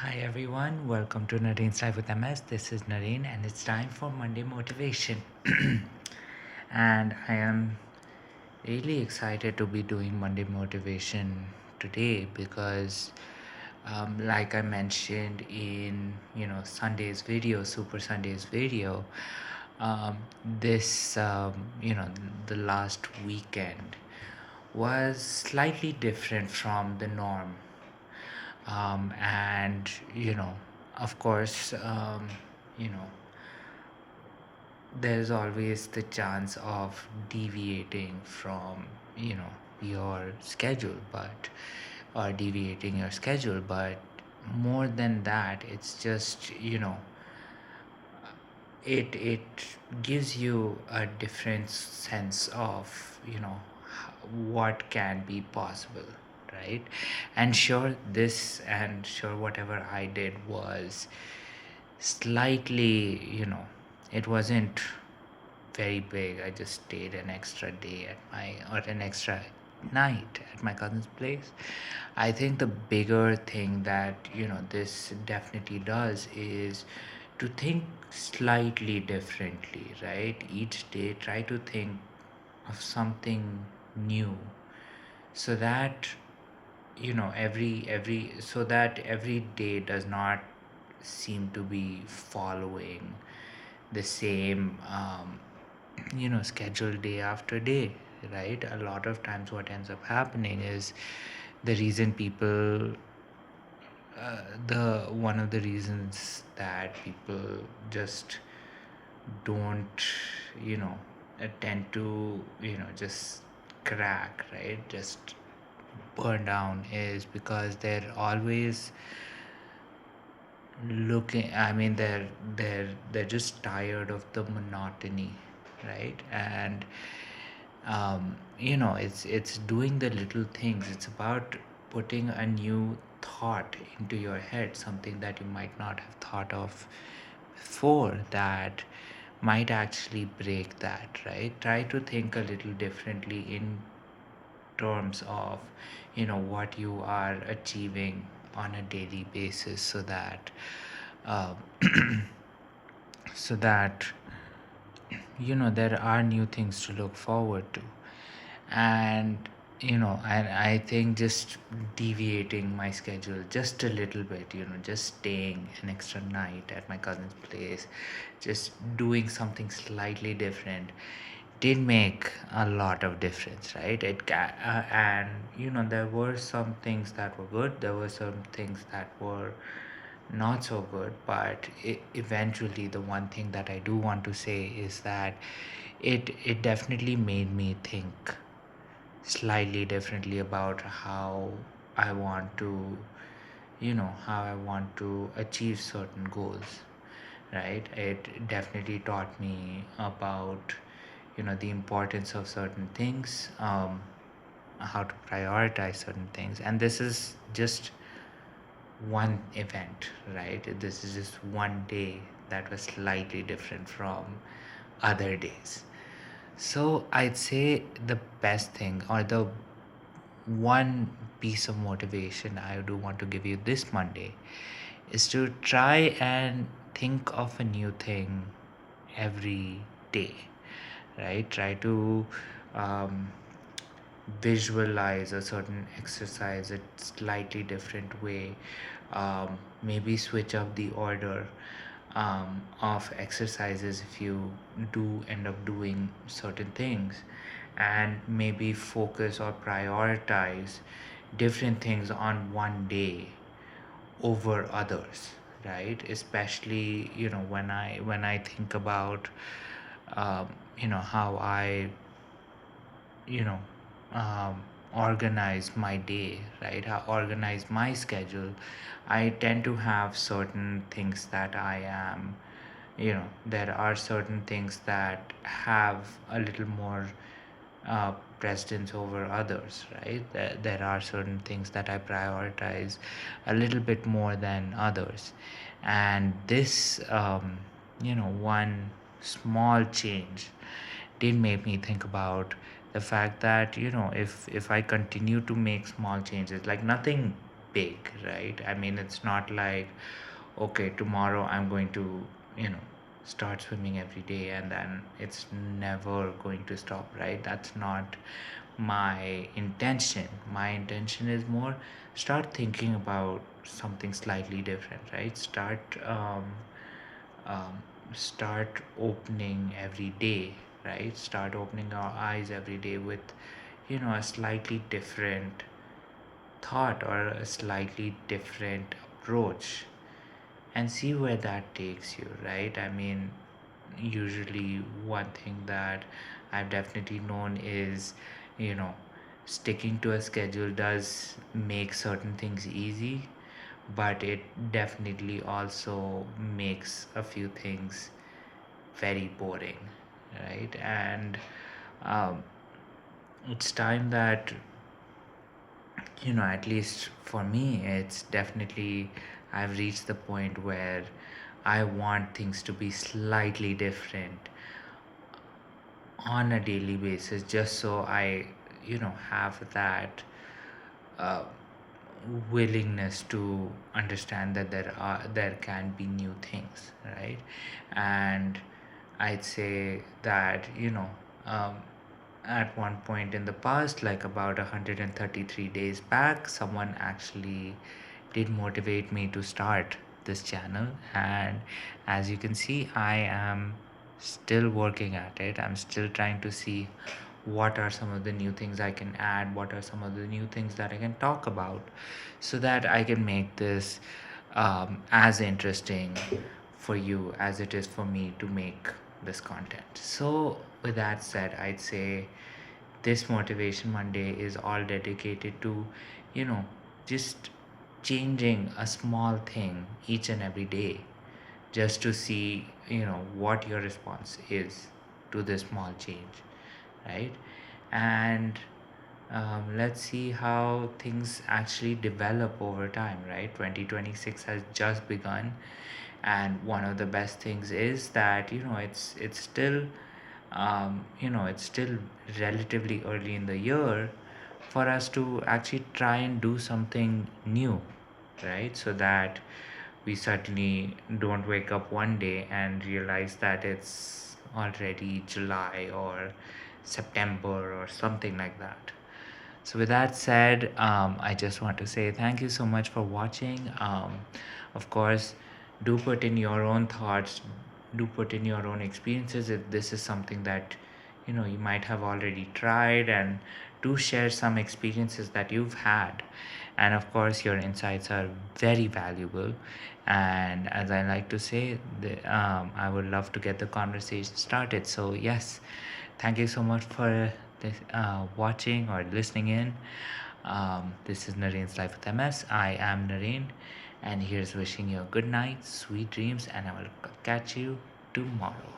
Hi everyone, welcome to Nareen's Life with MS. This is Nareen and it's time for Monday Motivation. And I am really excited to be doing Monday Motivation today because like I mentioned in Sunday's video, Super Sunday's video, um, this the last weekend was slightly different from the norm. And of course, you know there's always the chance of deviating from your schedule, but or deviating your schedule, but more than that, it's just it gives you a different sense of what can be possible, right? And sure, whatever I did was slightly, it wasn't very big. I just stayed an extra day or an extra night at my cousin's place. I think the bigger thing that this definitely does is to think slightly differently, right? Each day try to think of something new, so that every day does not seem to be following the same schedule day after day, right? A lot of times what ends up happening is the reason people the one of the reasons that people just don't you know tend to just crack, right, just burn down, is because they're always looking. I mean, they're just tired of the monotony, right? And it's doing the little things. It's about putting a new thought into your head, something that you might not have thought of before, that might actually break that, right? Try to think a little differently in terms of what you are achieving on a daily basis, so that uh, so that there are new things to look forward to. And I think just deviating my schedule just a little bit, just staying an extra night at my cousin's place, just doing something slightly different, did make a lot of difference, right? And there were some things that were good, there were some things that were not so good, but eventually the one thing that I do want to say is that it definitely made me think slightly differently about I want to how I want to achieve certain goals, right? It definitely taught me about the importance of certain things, how to prioritize certain things. And this is just one event, right? This is just one day that was slightly different from other days. So I'd say the best thing, or the one piece of motivation I do want to give you this Monday, is to try and think of a new thing every day, right? Try to um, visualize a certain exercise a slightly different way. Maybe switch up the order of exercises if you do end up doing certain things, and maybe focus or prioritize different things on one day over others, right? Especially when I think about um, how I you know organize my day, right? How organize my schedule. I tend to have certain things that I am there are certain things that have a little more precedence over others, right? There are certain things that I prioritize a little bit more than others. And this one small change did make me think about the fact that if I continue to make small changes, like nothing big, right? I mean, it's not like, okay, tomorrow I'm going to, you know, start swimming every day and then it's never going to stop, right? That's not my intention. My intention is more, start thinking about something slightly different, right? Um, start opening every day, right? Start opening our eyes every day with, you know, a slightly different thought or a slightly different approach, and see where that takes you, right? I mean, usually one thing that I've definitely known is, you know, sticking to a schedule does make certain things easy, but it definitely also makes a few things very boring, right? And um, it's time that, you know, at least for me, it's definitely, I've reached the point where I want things to be slightly different on a daily basis, just so I, you know, have that uh, willingness to understand that there can be new things, right? And I'd say that, you know, um, at one point in the past, like about 133 days back, someone actually did motivate me to start this channel. And as you can see, I am still working at it. I'm still trying to see what are some of the new things I can add, what are some of the new things that I can talk about, so that I can make this as interesting for you as it is for me to make this content. So, with that said, I'd say this Motivation Monday is all dedicated to, you know, just changing a small thing each and every day, just to see, you know, what your response is to this small change, right? And let's see how things actually develop over time, right? 2026 has just begun, and one of the best things is that, you know, it's still you know, it's still relatively early in the year for us to actually try and do something new, right? So that we certainly don't wake up one day and realize that it's already July or September or something like that. So, with that said, I just want to say thank you so much for watching. Of course, do put in your own thoughts, do put in your own experiences if this is something that, you know, you might have already tried, and do share some experiences that you've had. And of course, your insights are very valuable. And as I like to say, I would love to get the conversation started. So, yes, thank you so much for this, watching or listening in. This is Nareen's Life with MS. I am Nareen, and here's wishing you a good night, sweet dreams, and I will catch you tomorrow.